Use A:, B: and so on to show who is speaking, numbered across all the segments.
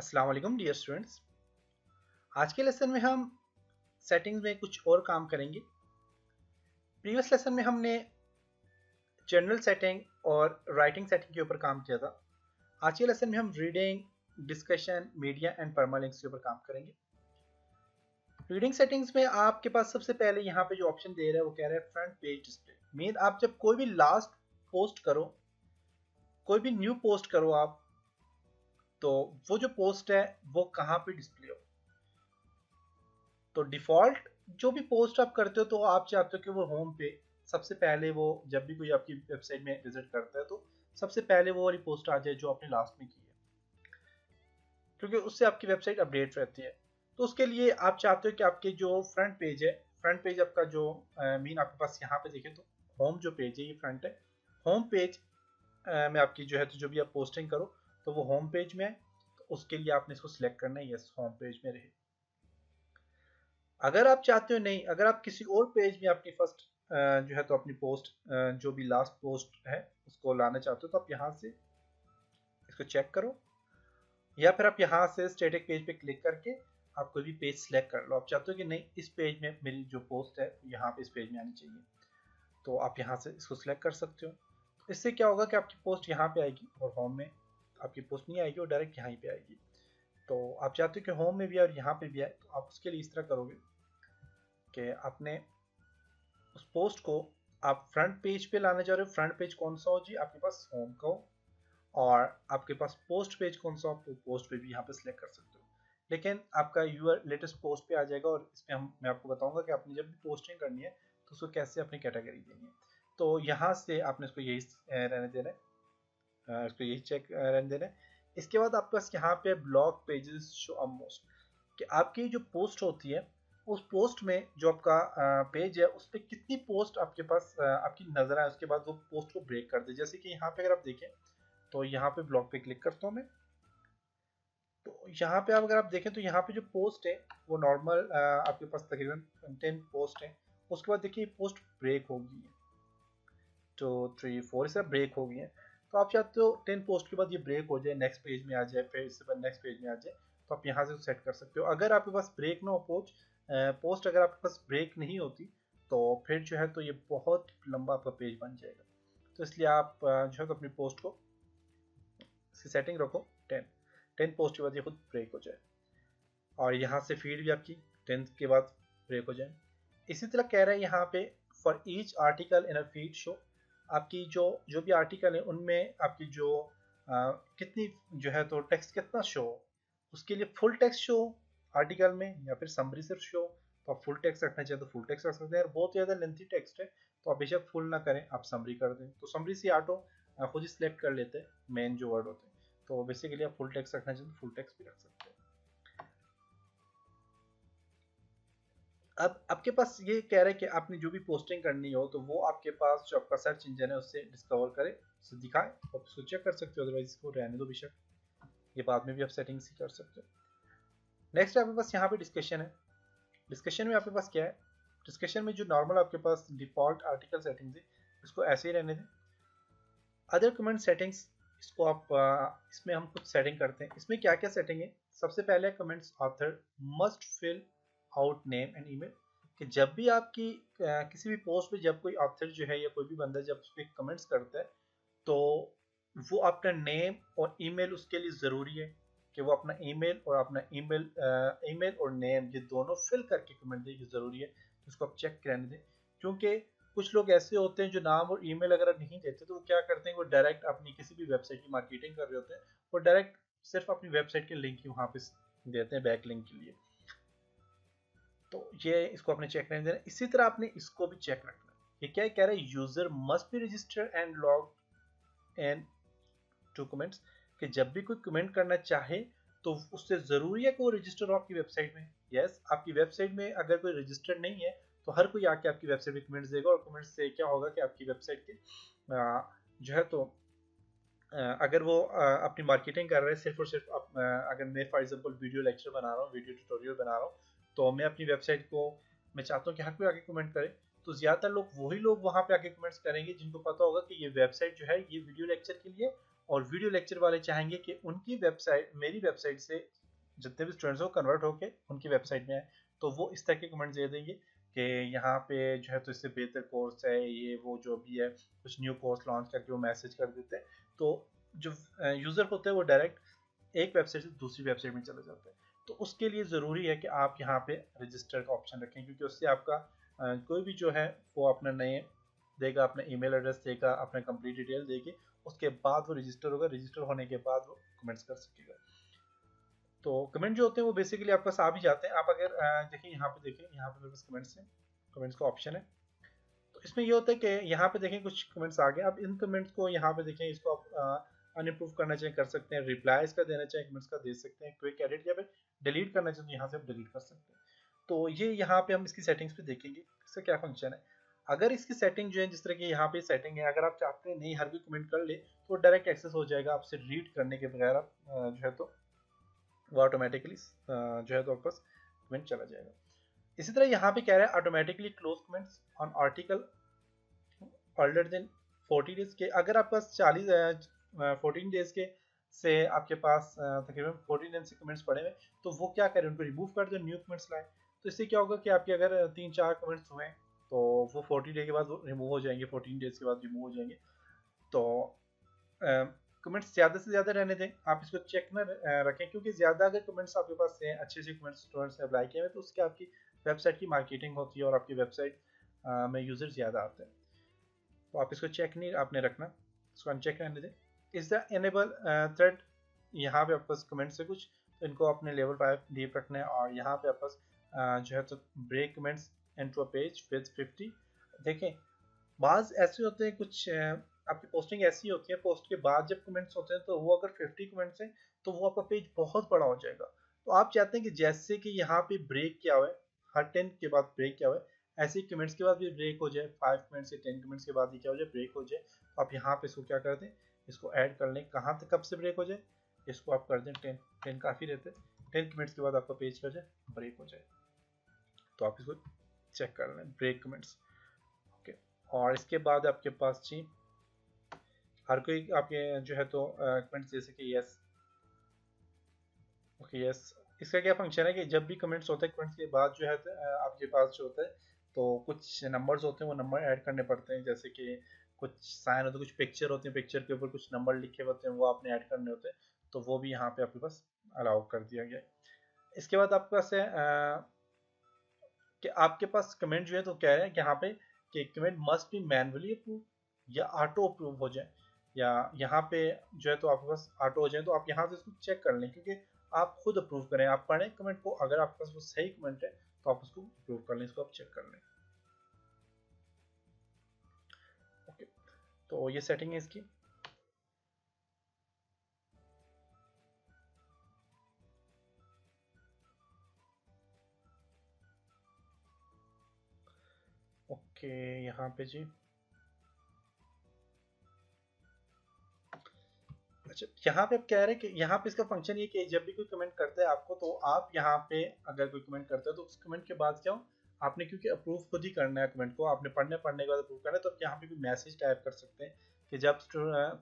A: अस्सलाम वालेकुम dear students. आज के लेसन में हम सेटिंग्स में कुछ और काम करेंगे। प्रीवियस लेसन में हमने जनरल सेटिंग और राइटिंग सेटिंग के ऊपर काम किया था। आज के लेसन में हम reading, discussion, media and permalinks के ऊपर काम करेंगे। रीडिंग सेटिंग्स में आपके पास सबसे पहले यहाँ पे जो ऑप्शन दे रहा है वो कह रहा है फ्रंट पेज डिस्प्ले। मीन आप जब कोई भी लास्ट पोस्ट करो, कोई भी न्यू पोस्ट करो आप, तो वो जो पोस्ट है वो कहाँ पे डिस्प्ले हो। तो डिफॉल्ट जो भी पोस्ट आप करते हो तो आप चाहते हो कि वो होम पे सबसे पहले, वो जब भी कोई आपकी वेबसाइट में विजिट करता है तो सबसे पहले वो वाली पोस्ट आ जाए जो आपने लास्ट में की है, क्योंकि उससे आपकी वेबसाइट अपडेट रहती है। तो उसके लिए आप चाहते हो कि आपके जो फ्रंट पेज है, फ्रंट पेज आपका जो मीन आपके पास यहाँ पे देखें तो होम जो पेज है ये फ्रंट है। होम पेज में आपकी जो है तो जो भी आप पोस्टिंग करो तो वो होम पेज में है। तो उसके लिए आपने इसको सिलेक्ट करना है, यस होम पेज में रहे। अगर आप चाहते हो नहीं, अगर आप किसी और पेज में अपनी फर्स्ट जो है तो अपनी पोस्ट जो भी लास्ट पोस्ट है उसको लाना चाहते हो तो आप यहाँ से इसको चेक करो, या फिर आप यहाँ से स्टैटिक पेज पे क्लिक करके आप कोई भी पेज सिलेक्ट कर लो। आप चाहते हो कि नहीं इस पेज में मेरी जो पोस्ट है यहाँ पे इस पेज में आनी चाहिए, तो आप यहाँ से इसको सिलेक्ट कर सकते हो। तो इससे क्या होगा कि आपकी पोस्ट यहाँ पे आएगी और होम में आपकी पोस्ट नहीं आएगी, और डायरेक्ट यहाँ पे आएगी। तो आप चाहते हो कि होम में भी और यहाँ पे भी आए, तो आप उसके लिए इस तरह करोगे कि आपने उस पोस्ट को आप फ्रंट पेज पे लाना चाह रहे हो। फ्रंट पेज कौन सा हो जी, आपके पास होम का हो, और आपके पास पोस्ट पेज कौन सा हो, आप पोस्ट पे भी यहाँ पे सिलेक्ट कर सकते हो। लेकिन आपका यूआर लेटेस्ट पोस्ट पे आ जाएगा, और इसमें मैं आपको बताऊंगा कि आपने जब भी पोस्टिंग करनी है तो उसको कैसे अपनी कैटेगरी देनी है। तो यहाँ से आपने इसको यही रहने देना है, इसको यही चेक रहने देना है। इसके बाद आपके पास यहाँ पे blog pages show up most, कि आपकी जो पोस्ट होती है उस पोस्ट में जो आपका पेज है उस पर कितनी पोस्ट आपके पास आपकी नजर आए, उसके बाद वो पोस्ट को ब्रेक कर दे। जैसे कि यहाँ पे अगर आप देखें तो यहाँ पे ब्लॉग पे क्लिक करता हूँ मैं, तो यहाँ पे अगर आप देखें तो यहाँ पे जो पोस्ट है वो नॉर्मल आपके पास तकरीबन 10 पोस्ट है। उसके बाद देखिए पोस्ट ब्रेक हो गई है, 2 3 4 इस तरह ब्रेक हो गई है। तो आप चाहते हो 10 पोस्ट के बाद ये ब्रेक हो जाए, नेक्स्ट पेज में आ जाए, फिर इसके बाद नेक्स्ट पेज में आ जाए, तो आप यहाँ से सेट कर सकते हो। अगर आपके पास ब्रेक ना हो पोस्ट अगर आपके पास ब्रेक नहीं होती तो फिर जो है तो ये बहुत लंबा आपका पेज बन जाएगा। तो इसलिए आप जो है तो अपनी पोस्ट को इसकी सेटिंग रखो 10 पोस्ट के बाद ये खुद ब्रेक हो जाए, और यहाँ से फीड भी आपकी 10 के बाद ब्रेक हो जाए। इसी तरह कह रहे हैं यहाँ पे for each article in a feed show, आपकी जो जो भी आर्टिकल है उनमें आपकी जो कितनी जो है तो टेक्स्ट कितना शो, उसके लिए फुल टेक्स्ट शो आर्टिकल में या फिर समरी सिर्फ शो। तो आप फुल टेक्स्ट रखना चाहें तो फुल टेक्स्ट रख सकते हैं। बहुत ज़्यादा लेंथी टेक्स्ट है तो आप बेशक फुल ना करें, आप समरी कर दें, तो समरी से ऑटो खुद ही सिलेक्ट कर लेते हैं मेन जो वर्ड होते हैं। तो बेसिकली आप फुल टेक्स्ट रखना चाहें तो फुल टेक्स्ट भी रख सकते हैं। अब आपके पास ये कह रहा है कि आपने जो भी पोस्टिंग करनी हो तो वो आपके पास जो आपका सर्च इंजन है उससे डिस्कवर करे, उससे दिखाए, आप उसको चेक कर सकते हो, अदरवाइज इसको रहने दो बेशक, ये बाद में भी आप सेटिंग्स ही कर सकते हो। नेक्स्ट आपके पास यहाँ पे डिस्कशन है। डिस्कशन में आपके पास क्या है, डिस्कशन में जो नॉर्मल आपके पास डिफॉल्ट आर्टिकल सेटिंग्स है इसको ऐसे ही रहने दें। अदर कमेंट सेटिंग्स, इसको आप इसमें हम कुछ सेटिंग करते हैं। इसमें क्या क्या सेटिंग है, सबसे पहले comments author must fill out name and email, कि जब भी आपकी किसी भी पोस्ट पे जब कोई ऑथर जो है या कोई भी बंदा जब उस पर कमेंट्स करता है तो वो अपना नेम और ईमेल उसके लिए ज़रूरी है कि वो अपना ईमेल और अपना ईमेल और नेम ये दोनों फिल करके कमेंट दे, ये ज़रूरी है। तो उसको आप चेक करने दें, क्योंकि कुछ लोग ऐसे होते हैं जो नाम और ईमेल अगर नहीं देते तो वो क्या करते हैं, वो डायरेक्ट अपनी किसी भी वेबसाइट की मार्केटिंग कर रहे होते हैं, वो डायरेक्ट सिर्फ अपनी वेबसाइट के लिंक ही वहाँ पे देते हैं बैक लिंक के लिए। तो ये इसको आपने चेक करने देना। इसी तरह आपने इसको भी चेक रखना। ये क्या कह रहा है, user must be registered and log in to comments, कि जब भी कोई कमेंट करना चाहे तो उससे ज़रूरी है कि वो रजिस्टर हो आपकी वेबसाइट में। यस, आपकी वेबसाइट में अगर कोई रजिस्टर्ड नहीं है तो हर कोई आके आपकी वेबसाइट में कमेंट्स देगा, और कमेंट्स से क्या होगा कि आपकी वेबसाइट के जो है तो अगर वो अपनी मार्केटिंग कर रहे हैं सिर्फ और सिर्फ अगर मैं फॉर एग्जांपल वीडियो लेक्चर बना रहा हूँ, वीडियो ट्यूटोरियल बना रहा हूँ, तो मैं अपनी वेबसाइट को मैं चाहता हूँ कि हर कोई आके कमेंट करे, तो ज़्यादातर लोग वही लोग वहाँ पे आके कमेंट्स करेंगे जिनको पता होगा कि ये वेबसाइट जो है ये वीडियो लेक्चर के लिए और वीडियो लेक्चर वाले चाहेंगे कि उनकी वेबसाइट मेरी वेबसाइट से जितने भी स्टूडेंट्स हो कन्वर्ट होके उनकी वेबसाइट में आए, तो वो इस तरह के कमेंट्स दे देंगे कि यहाँ पे जो है तो इससे बेहतर कोर्स है, ये वो जो भी है, कुछ न्यू कोर्स लॉन्च करके वो मैसेज कर देते हैं। तो जो यूज़र होते हैं वो डायरेक्ट एक वेबसाइट से दूसरी वेबसाइट में चले जाते हैं। तो उसके लिए ज़रूरी है कि आप यहाँ पे रजिस्टर का ऑप्शन रखें, क्योंकि उससे आपका कोई भी जो है वो अपना नए देगा, अपना ईमेल एड्रेस देगा, अपना कंप्लीट डिटेल देके उसके बाद वो रजिस्टर होगा। रजिस्टर होने के बाद वो कमेंट्स कर सकेगा। तो कमेंट जो होते हैं वो बेसिकली आपके पास आ भी जाते हैं। आप अगर देखिए यहाँ पे, देखें यहाँ पे मेरे पास कमेंट्स है, कमेंट्स का ऑप्शन है। तो इसमें ये होता है कि यहाँ पे देखें कुछ कमेंट्स आ गए। आप इन कमेंट्स को यहाँ पे देखें, इसको आप अनइम्प्रूव करना चाहें कर सकते हैं, रिप्लाईज का देना चाहें कमेंट्स का दे सकते हैं, क्विक एडिट या फिर डिलीट करना चाहें तो यहाँ से आप डिलीट कर सकते हैं। तो ये यहाँ पे हम इसकी सेटिंग्स पे देखेंगे इसका क्या फंक्शन है। अगर इसकी सेटिंग जो है जिस तरह की यहाँ पे सेटिंग है, अगर आप चाहते हैं नहीं हर कोई कमेंट कर ले तो डायरेक्ट एक्सेस हो जाएगा, आपसे रीड करने के बगैर आप जो है तो वो ऑटोमेटिकली जो है तो आपके पास कमेंट चला जाएगा। इसी तरह यहाँ पे कह रहा है automatically close comments on article older than 40 days के। अगर आपके पास 14 डेज के से आपके पास तकरीबन 14 दिन से कमेंट्स पड़े हुए, तो वो क्या करें, उनको रिमूव कर दो, न्यू कमेंट्स लाए। तो इससे क्या होगा कि आपके अगर 3-4 कमेंट्स हुए तो वो 40 डे के बाद रिमूव हो जाएंगे, 14 डेज के बाद रिमूव हो जाएंगे। तो कमेंट्स ज़्यादा से ज़्यादा रहने दें, आप इसको चेक ना रखें, क्योंकि ज़्यादा अगर कमेंट्स आपके पास हैं, अच्छे से कमेंट्स स्टूडेंट्स ने अप्लाई किए हैं, तो उसके आपकी वेबसाइट की मार्केटिंग होती है और आपकी वेबसाइट में यूज़र ज़्यादा आते हैं। तो आप इसको चेक नहीं आपने रखना, इसको अनचेक रहने दें। इस द एनेबल थ्रेड, यहाँ पे आपके पास कमेंट्स है कुछ, तो इनको अपने लेवल 5 डीप रखना है। और यहाँ पे आपके पास जो है तो break comments into a page with 50। देखें बाज ऐसे होते हैं कुछ आपकी पोस्टिंग ऐसी होती है, पोस्ट के बाद जब कमेंट्स होते हैं तो वो अगर 50 कमेंट्स हैं तो वो आपका पेज बहुत बड़ा हो जाएगा। तो आप चाहते हैं कि जैसे कि यहाँ पे ब्रेक किया हुआ है, हर 10 के बाद ब्रेक किया हुआ है, ऐसे ही कमेंट्स के बाद भी ब्रेक हो जाए, 5 कमेंट्स से 10 कमेंट्स के बाद ही क्या हो जाए, ब्रेक हो जाए। तो आप यहाँ पे इसको क्या करते हैं, इसको ऐड कर लें, कहाँ तक कब से ब्रेक हो जाए, इसको आप कर दें 10। 10 काफ़ी रहते हैं, 10 कमेंट्स के बाद आपका पेज कर जाए ब्रेक हो जाए। तो आप इसको चेक कर लें ब्रेक कमेंट्स। ओके, और इसके बाद आपके पास जी हर कोई आपके जो है तो कमेंट्स जैसे कि यस, ओके यस। इसका क्या फंक्शन है कि जब भी कमेंट्स होते हैं, कमेंट्स के बाद जो है आपके पास जो होता है तो कुछ नंबर्स होते हैं, वो नंबर ऐड करने पड़ते हैं। जैसे कि कुछ साइन होते हैं, कुछ पिक्चर होते हैं, पिक्चर के ऊपर कुछ नंबर लिखे होते हैं, वो आपने ऐड करने होते हैं। तो वो भी यहाँ पे आपके पास अलाउ कर दिया गया है। इसके बाद आपके पास है कि आपके पास कमेंट जो है तो कह रहे हैं कि यहाँ पे कि comment must be manually approve या ऑटो अप्रूव हो जाए, या यहाँ पे जो है तो आपके पास ऑटो हो जाए। तो आप यहाँ से इसको चेक कर लें, क्योंकि आप खुद अप्रूव करें, आप पढ़ें कमेंट को, अगर आपके पास वो सही कमेंट है तो आप उसको अप्रूव कर लें, इसको आप चेक कर लें। ओके, तो ये सेटिंग है इसकी। ओके, यहाँ पे जी अच्छा, यहाँ पे आप कह रहे हैं कि यहाँ पे इसका फंक्शन ये कि जब भी कोई कमेंट करता है आपको, तो आप यहाँ पे अगर कोई कमेंट करता है तो उस कमेंट के बाद क्या हो, आपने क्योंकि अप्रूव खुद ही करना है कमेंट को, आपने पढ़ने के बाद अप्रूव करना है। तो आप यहाँ पे कोई मैसेज टाइप कर सकते हैं कि जब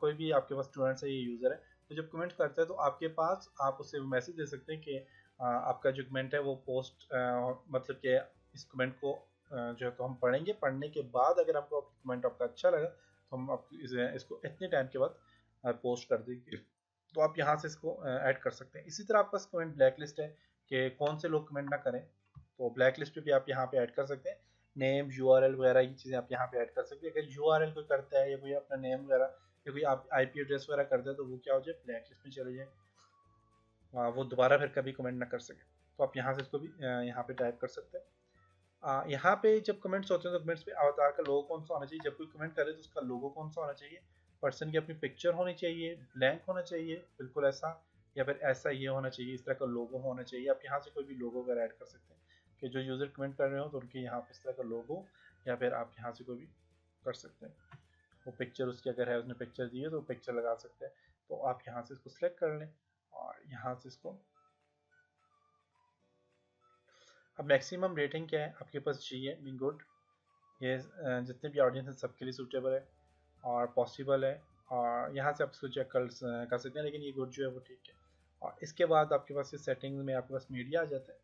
A: कोई भी आपके पास स्टूडेंट्स है, ये यूज़र है, तो जब कमेंट करता है तो आपके पास आप उससे मैसेज दे सकते हैं कि आपका जो कमेंट है वो पोस्ट मतलब कि इस कमेंट को जो है तो हम पढ़ेंगे, पढ़ने के बाद अगर हमको कमेंट आपका अच्छा लगा तो हम इसको इतने टाइम के बाद पोस्ट कर देंगे। तो आप यहाँ से इसको ऐड कर सकते हैं। इसी तरह आपके पास कमेंट ब्लैक लिस्ट है कि कौन से लोग कमेंट ना करें, तो ब्लैक लिस्ट पे भी आप यहाँ पे ऐड कर सकते हैं। नेम, यूआरएल वगैरह ये चीज़ें आप यहाँ पे ऐड कर सकते हैं। अगर यूआरएल कोई करता है या कोई अपना नेम वगैरह या कोई आप आईपी एड्रेस वगैरह करता है तो वो क्या हो जाए, ब्लैक लिस्ट में चले जाए, वो दोबारा फिर कभी कमेंट ना कर सके। तो आप यहाँ से इसको भी यहाँ पे टाइप कर सकते हैं। यहाँ पे जब कमेंट्स होते हैं तो कमेंट्स पे अवतार का लोगो कौन सा होना चाहिए, जब कोई कमेंट करे तो उसका लोगो कौन सा होना चाहिए, पर्सन की अपनी पिक्चर होनी चाहिए, ब्लैंक होना चाहिए बिल्कुल ऐसा, या फिर ऐसा ये होना चाहिए, इस तरह का लोगो होना चाहिए। आप यहाँ से कोई भी लोगो वगैरह ऐड कर सकते हैं कि जो यूज़र कमेंट कर रहे हो तो उनके यहाँ पे इस तरह का लोगो, या फिर आप यहाँ से कोई भी कर सकते हैं। वो पिक्चर उसकी अगर है, उसने पिक्चर दी है तो पिक्चर लगा सकते हैं। तो आप यहाँ से इसको सिलेक्ट कर लें और यहाँ से इसको, अब मैक्सिमम रेटिंग क्या है आपके पास चाहिए, मीन गुड, ये जितने भी ऑडियंस हैं सबके लिए सूटेबल है और पॉसिबल है और यहाँ से आप इसको चेक कर सकते हैं, लेकिन ये गुड जो है वो ठीक है। और इसके बाद आपके पास ये सेटिंग्स में आपके पास मीडिया आ जाता है।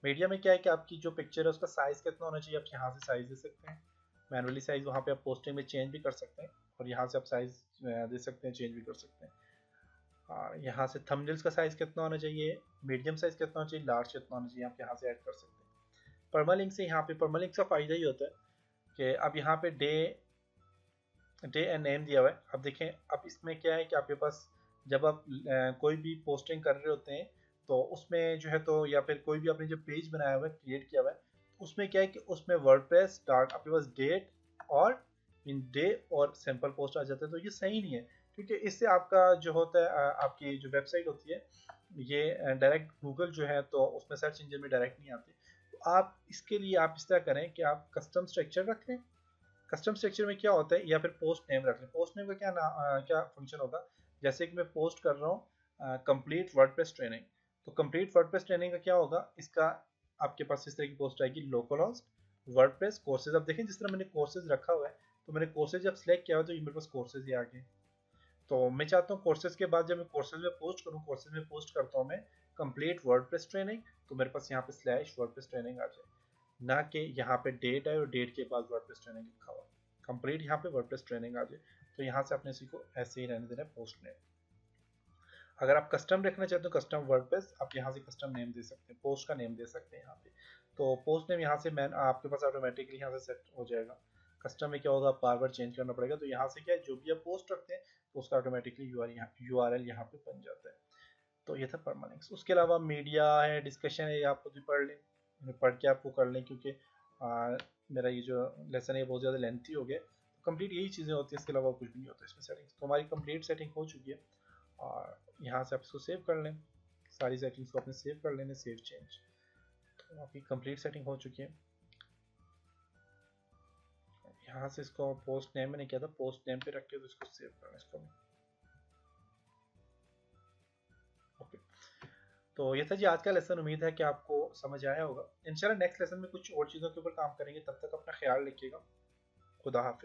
A: मीडिया में क्या है कि आपकी जो पिक्चर है उसका साइज़ कितना होना चाहिए, आप यहाँ से साइज़ दे सकते हैं। मैनुअली साइज़ वहाँ पे आप पोस्टिंग में चेंज भी कर सकते हैं, और यहाँ से आप साइज़ दे सकते हैं, चेंज भी कर सकते हैं। और यहाँ से थंबनेल्स का साइज़ कितना होना चाहिए, मीडियम साइज़ कितना होना चाहिए, लार्ज कितना होना चाहिए, आप यहाँ से ऐड कर सकते हैं। परमालिंक से यहाँ पे परमालिंक का फ़ायदा ही होता है कि अब यहाँ पे डे एंड नेम दिया हुआ है। अब देखें, अब इसमें क्या है कि आपके पास जब आप कोई भी पोस्टिंग कर रहे होते हैं तो उसमें जो है तो, या फिर कोई भी आपने जो पेज बनाया हुआ है, क्रिएट किया हुआ है, तो उसमें क्या है कि उसमें वर्डप्रेस स्टार्ट आपके पास डेट और इन डे और सैंपल पोस्ट आ जाता है। तो ये सही नहीं है, क्योंकि इससे आपका जो होता है आपकी जो वेबसाइट होती है ये डायरेक्ट गूगल जो है तो उसमें सर्च इंजन में डायरेक्ट नहीं आती। तो आप इसके लिए आप इस तरह करें कि आप कस्टम स्ट्रक्चर रख लें। कस्टम स्ट्रक्चर में क्या होता है, या फिर पोस्ट नेम रख लें। पोस्ट नेम का क्या फंक्शन होगा, जैसे कि मैं पोस्ट कर रहा हूँ कंप्लीट वर्डप्रेस ट्रेनिंग, तो कंप्लीट वर्डप्रेस ट्रेनिंग का क्या होगा, इसका आपके पास इस तरह की पोस्ट आएगी, लोकलहोस्ट वर्डप्रेस कोर्सेज। अब देखें जिस तरह मैंने कोर्सेज रखा हुआ है, तो मैंने कोर्सेज जब सिलेक्ट किया हुआ तो ये मेरे पास कोर्सेज ही आ गए। तो मैं चाहता हूँ कोर्सेज के बाद जब मैं कोर्सेज में पोस्ट करूँ, कोर्सेज में पोस्ट करता हूँ मैं कंप्लीट वर्डप्रेस ट्रेनिंग, तो मेरे पास यहाँ पे स्लैश वर्डप्रेस ट्रेनिंग आ जाए, ना कि यहाँ पे डेट है और डेट के बाद वर्डप्रेस ट्रेनिंग लिखा हुआ, कंप्लीट यहाँ पे वर्डप्रेस ट्रेनिंग आ जाए। तो यहाँ से आपने इसी को ऐसे ही रहने देना है, पोस्ट नेम। अगर आप कस्टम रखना चाहते हो कस्टम वर्डप्रेस, आप यहाँ से कस्टम नेम दे सकते हैं, पोस्ट का नेम दे सकते हैं यहाँ पे। तो पोस्ट नेम यहाँ से मैं आपके पास ऑटोमेटिकली यहाँ से सेट हो जाएगा। कस्टम में क्या होगा, आप बार बार चेंज करना पड़ेगा। तो यहाँ से क्या है, जो भी आप पोस्ट रखते हैं तो उसका ऑटोमेटिकली URL यहाँ पे बन जाता है। तो ये था परमालिंक्स। उसके अलावा मीडिया है, डिस्कशन है, ये आप खुद भी पढ़ लें, पढ़ के आपको कर लें, क्योंकि मेरा ये जो लेसन है बहुत ज़्यादा लेंथी हो गया। तो कंप्लीट यही चीज़ें होती हैं, इसके अलावा कुछ भी नहीं होता इसमें सेटिंग्स। तो हमारी कंप्लीट सेटिंग हो चुकी है, और यहाँ से आप इसको सेव कर लें, सारी सेटिंग्स को अपने सेव कर लेने, सेव चेंज। तो आपकी कंप्लीट सेटिंग हो चुकी है। यहाँ से इसको पोस्ट नेम मैंने किया था, पोस्ट नेम पे रख के तो इसको सेव करना इसको। ओके, तो ये था जी आज का लेसन। उम्मीद है कि आपको समझ आया होगा। इंशाल्लाह नेक्स्ट लेसन में कुछ और चीज़ों के ऊपर काम करेंगे। तब तक अपना ख्याल रखिएगा। खुदा हाफिज़।